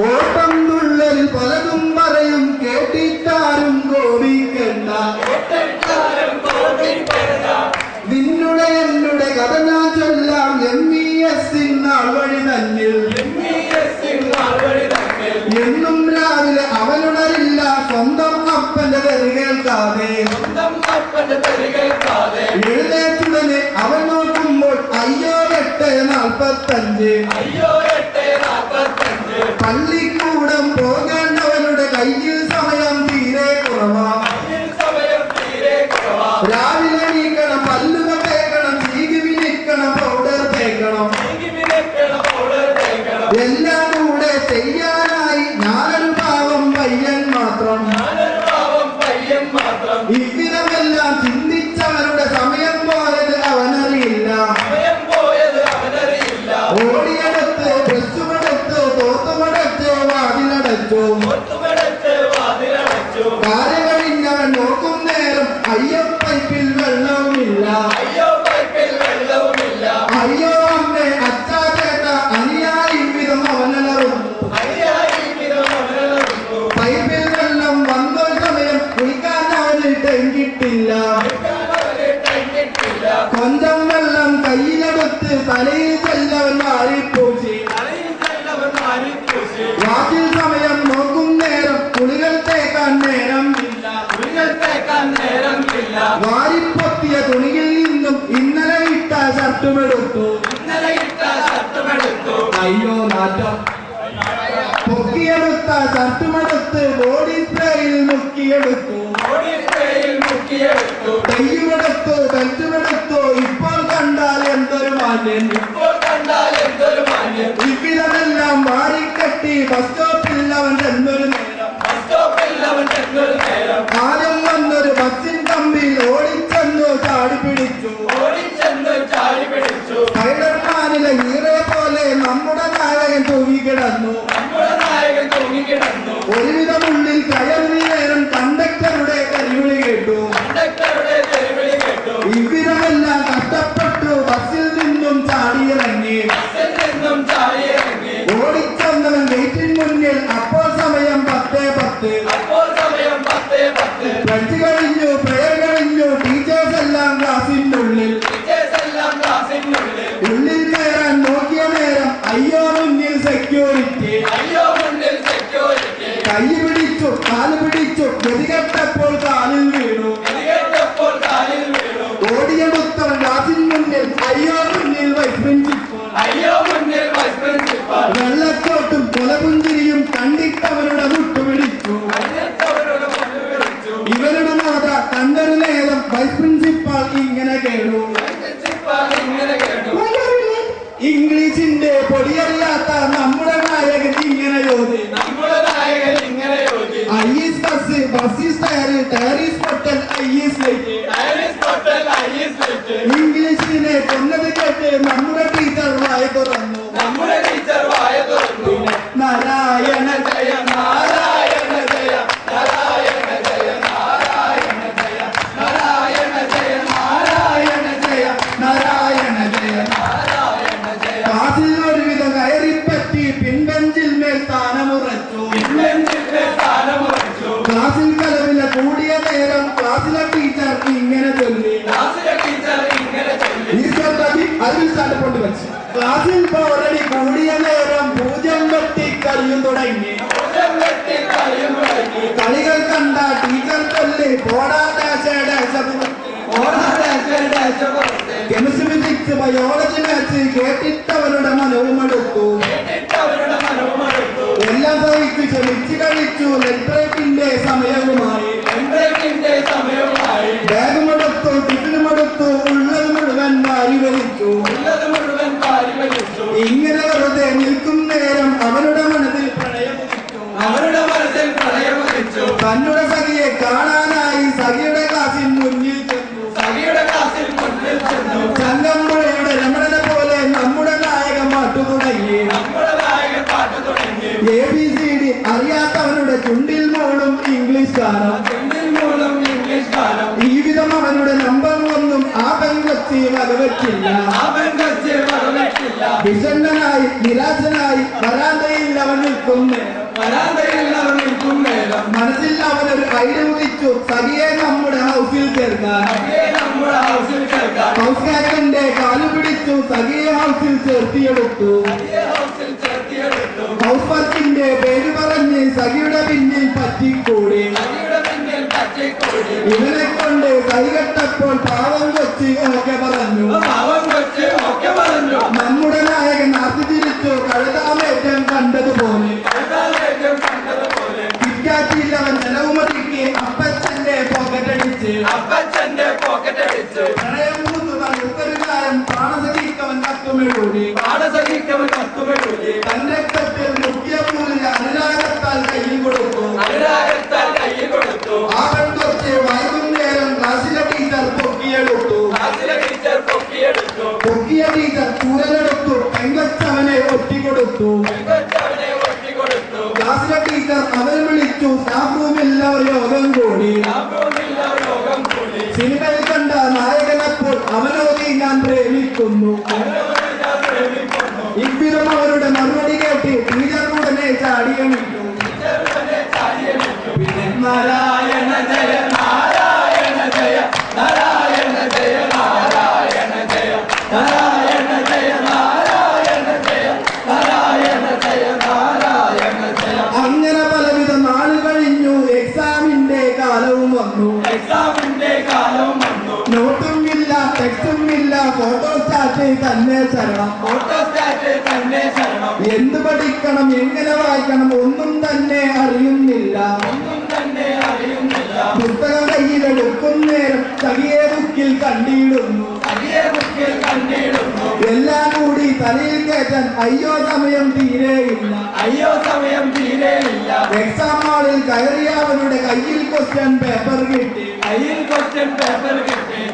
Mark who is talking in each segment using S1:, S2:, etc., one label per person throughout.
S1: ഓട്ടം തുള്ളൽ പലതും പറയും കേട്ടിട്ടാരും കോപിക്കണ്ട. നിന്നുടെ എന്നുടെ കഥ ഞാൻ ചൊല്ലാം MES നാൾ വഴി തന്നിൽ. എന്നും രാവിലെ അവനുണരില്ല സ്വന്തം അപ്പന്റെ തെറി കേൾക്കാതെ. എഴുന്നേറ്റുടനെ അവൻ നോക്കുമ്പോൾ അയ്യോ 8:45. പള്ളിക്കൂടം പോകേണ്ടവനുടെ കയ്യിൽ സമയം തീരെ കുറവാ. രാവിലെ എണീക്കണം, പല്ലുക തേക്കണം, ചീകി വിളിക്കണം, പൗഡർ തേക്കണം. എല്ലാം കൂടെ ചെയ്യാനായി ഞാനൊരു പാവം പയ്യൻ മാത്രം. ഇവിധമെല്ലാം ചിന്തിച്ചവരുടെ സമയം പോയത് അവനറിയില്ല. ഓടിയെടുത്ത് ബ്രഷുമെടുത്ത് തോത്തുമെടുത്ത് വാതിലടച്ചു. കാര്യം കഴിഞ്ഞവൻ നോക്കും നേരം അയ്യോ പൈപ്പിൽ വെള്ളവുമില്ല. അയ്യോ അമ്മേ അച്ഛാ ചേട്ട അനിയായി വിധം അവനലറും. പൈപ്പിൽ വെള്ളം വന്നൊരു സമയം കുളിക്കാൻ അവന് ടെങ്കിട്ടില്ല. കൊഞ്ചം വെള്ളം കയ്യിലെടുത്ത് തലയിൽ ചെല്ലവൻ വാരിപ്പൂശി. വാക്കിൽ സമയം നോക്കും നേരം കുളികൾ തേക്കാൻ നേരമില്ല. വാരിപ്പൊത്തിയ തുണിയിൽ നിന്നും ഇന്നലെ ഇട്ട ഷർട്ടുമെടുത്തു. അയ്യോ നാറ്റം. പൊക്കിയെടുത്ത ഷർട്ടുമെടുത്ത് ബോഡി സ്പ്രേയിൽ മുക്കിയെടുത്തു. കയ്യുമെടുത്തു ബെൽറ്റുമെടുത്തു. ഇപ്പോൾ കണ്ടാൽ എന്തൊരു മാന്യൻ. ഇവിധമെല്ലാം വാരിക്കെട്ടി ബസ് സ്റ്റോപ്പിൽ അവൻ ചെന്നൊരു നേരം. ആദ്യം വന്നൊരു ബസ്സിൻ കമ്പിൽ ഓടിച്ചെന്നു ചാടി പിടിച്ചു. സ്പൈഡർമാനിലെ ഹീറോ പോലെ നമ്മുടെ നായകൻ തൂങ്ങിക്കിടന്നു. ഒരുവിധമുള്ളിൽ കയറി നേരം കണ്ടക്ടറുടെ കരിവിളി കേട്ടു. ഇവിധമെല്ലാം കഷ്ടപ്പെട്ടു ബസ്സിൽ നിന്നും ചാടിയിറങ്ങി. ഓടിച്ചെന്നവൻ ഗേറ്റിന് മുന്നിൽ. അപ്പോൾ സമയം 10:10. പഠിച്ചു കഴിഞ്ഞു, പ്രയർ കഴിഞ്ഞു. ടീച്ചേഴ്സ് എല്ലാം ക്ലാസിനുള്ളിൽ. ഉള്ളിൽ കയറാൻ നോക്കിയ നേരം അയ്യോ മുന്നിൽ സെക്യൂരിറ്റി. കൈ പിടിച്ചു, കാല് പിടിച്ചു. ഗതികെട്ടപ്പോൾ കാലിൽ വീണു. ഓടിയെടുത്തവൻ ക്ലാസിന് മുന്നിൽ. അയ്യോ മുന്നിൽ വൈസ് പ്രിൻസിപ്പൽ. വെള്ളക്കോട്ടും കൊലപുഞ്ചിരിയും കണ്ടിട്ടവരുടെ മുട്ടുപിടിച്ചു. ഇവരുടെ മാത കണ്ടൊരു നേരം വൈസ് പ്രിൻസിപ്പാൾ ഇങ്ങനെ കേട്ടു. ഇംഗ്ലീഷിന്റെ പൊടിയറിയാത്ത നമ്മുടെ നായകൻ ഇങ്ങനെ യോതി. ഐസ് ബസ്, ബസ് ടയർ, ടയറീസ് പൊട്ടൽ, ഐസ് ലൈറ്റ്. ഇംഗ്ലീഷിനെ കൊന്നത് കേട്ട് നമ്മുടെ ടീച്ചർ വായ തുറന്നു. നാരായണ ജയ നാരായണ ജയ നാരായണ ജയ നാരായണ ജയ നാരായണ ജയ നാരായണ ജയ നാരായണ ജയ നാരായണ ജയ. ക്ലാസിൽ ഒരുവിധം കയറിപ്പറ്റി പിൻബെഞ്ചിൽ മേൽ സ്ഥാനമുറച്ചു. ക്ലാസിൽ കലവില കൂടിയ നേരം ക്ലാസിലെ ടീച്ചർ ഇങ്ങനെ ചൊല്ലി. ക്ലാസിൽ പോരടി കൂടിയ നേരം പൂജ്യം വെട്ടി കളിയും തുടങ്ങി. കളികൾ കണ്ട ടീച്ചർ ചൊല്ലി പോടാ dash dash. Chemistry, physics, biology, maths കേട്ടിട്ടവരുടെ മനവുമെടുത്തു. എല്ലാം സഹിച്ചു ക്ഷമിച്ചു കഴിച്ചു. ലെറ്ററിന്റെ സമയവുമായി. ബാഗുമെടുത്തു, ടിഫിനുമെടുത്തു. ഉള്ളത് മുഴുവൻ വാരി വലിച്ചു. ഇങ്ങനെ വെറുതെ നിൽക്കും നേരം അവരുടെ മനസ്സിൽ പ്രണയമുദിച്ചു. തന്നുടെ സഖിയെ കാണാനായി സഖിയുടെ ക്ലാസിൽ മുന്നിൽ ചെന്നു. ചങ്ങമ്പുഴയുടെ രമണനെ പോലെ നമ്മുടെ നായകൻ പാട്ടു തുടങ്ങി. ABCD അറിയാത്തവനുടെ ചുണ്ടിൽ മോളും ഇംഗ്ലീഷ് ഗാനം. ഈ വിധം അവനുടെ നമ്പർ ഒന്നും ആ പെൺകൊച്ചി വകവെച്ചില്ല. വിഷണ്ണനായി നിരാശനായി വരാന്തയിൽ അവൻ നിൽക്കും നേരം മനസ്സിൽ അവനൊരു ഐഡിയ ഉദിച്ചു സഖിയെ നമ്മുടെ ഹൗസിൽ ചേർക്കാൻ ഹൗസ് ക്യാപ്റ്റന്റെ കാല് പിടിച്ചു സഖിയെ ഹൗസിൽ ചേർത്തിയെടുത്തു ഹൗസ് വർക്കിന്റെ പേര് പറഞ്ഞ് സഖിയുടെ പിന്നിൽ പറ്റിക്കൂടി ഇവനെ കൊണ്ട് കൈകെട്ടപ്പോൾ പാവം കൊച്ച് ഒക്കെ പറഞ്ഞു നമ്മുടെ നായകൻ ആർത്തിരിച്ചു കഴുതാമേറ്റം കണ്ടതുപോലെ കിറ്റാറ്റിൽ അവൻ ജനവുമതിക്ക് അപ്പച്ചന്റെ പോക്കറ്റടിച്ച് പ്രണയം ഉത്തരകാരം പ്രാണസഖിക്കവൻ കത്തുമെഴുതി തന്റെ രക്തത്തിൽ മുഖ്യ മൂല്യ അനുരാഗത്താൽ കയ്യിൽ കൊടുത്തു അവൻ കുറച്ച് വൈകുന്നേരം ക്ലാസ്സിലെ ടീച്ചർ പൊക്കിയ ടീച്ചർ ചൂരലെടുത്തു പെങ്കൊച്ചവനെ ഒറ്റിക്കൊടുത്തു ക്ലാസ്സിലെ ടീച്ചർ അവൻ വിളിച്ചു സ്റ്റാഫ് റൂമിൽ ഒരു യോഗം കൂടി സിനിമയിൽ കണ്ട നായകനപ്പോൾ അവനോതി ഞാൻ പ്രേമിക്കുന്നു ഇവരും അവരുടെ മറുപടി കേട്ട് ടീച്ചർ ഉടനെ ചാടിയണിട്ടു നാരായണ ജയ നാരായണ ജയ നാരായണ ജയ നാരായണ ജയ നാരായണ ജയ നാരായണ ജയ നാരായണ ജയ നാരായണ ജയ അങ്ങനെ പലവിധ നാൾ കഴിഞ്ഞു എക്സാമിന്റെ കാലവും വന്നു നോട്ടും ഇല്ല ടെക്സ്റ്റും ഇല്ല ഫോട്ടോസ്റ്റാറ്റ് തന്നെ ശരണം എന്ത് പഠിക്കണം എങ്ങനെ വായിക്കണം ഒന്നും തന്നെ അറിയുന്നില്ല പുസ്തകം കയ്യിലെടുക്കും നേരം സഖിയെ ബുക്കിൽ കണ്ടിടുന്നു എല്ലാം കൂടി തലയിൽ കയറ്റാൻ അയ്യോ സമയം തീരെയില്ല എക്സാം ഹാളിൽ കയറിയ അവരുടെ കയ്യിൽ ക്വസ്റ്റ്യൻ പേപ്പർ കിട്ടി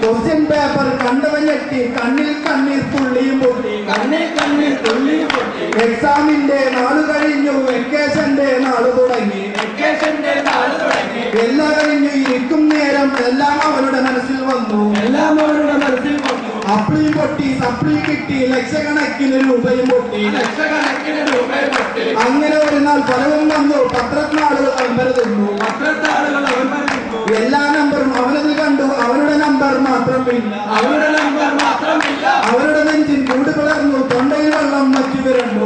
S1: ക്വസ്റ്റ്യൻ പേപ്പർ കണ്ടവൻ ഞെട്ടി കണ്ണിൽ കണ്ണീർ തുള്ളിയും പൊട്ടി എക്സാമിന്റെ നാള് കഴിഞ്ഞു വെക്കേഷന്റെ നാള് തുടങ്ങി എല്ലാം കഴിഞ്ഞു ഇരിക്കും നേരം എല്ലാം അവരുടെ മനസ്സിൽ വന്നു അപ്ലി പൊട്ടി സപ്ലി കിട്ടി ലക്ഷക്കണക്കിന് രൂപയും പൊട്ടി അങ്ങനെ ഒരു നാൾ ഫലവും വന്നു പത്രത്തിനാളുകൾ അവൻ എല്ലാ നമ്പറും അവനതിൽ കണ്ടു അവരുടെ നമ്പർ മാത്രമില്ല അവരുടെ നെഞ്ചിൽ കൂട് പിളർന്നു തൊണ്ടയിൽ വെള്ളം മറ്റു വിരണ്ടു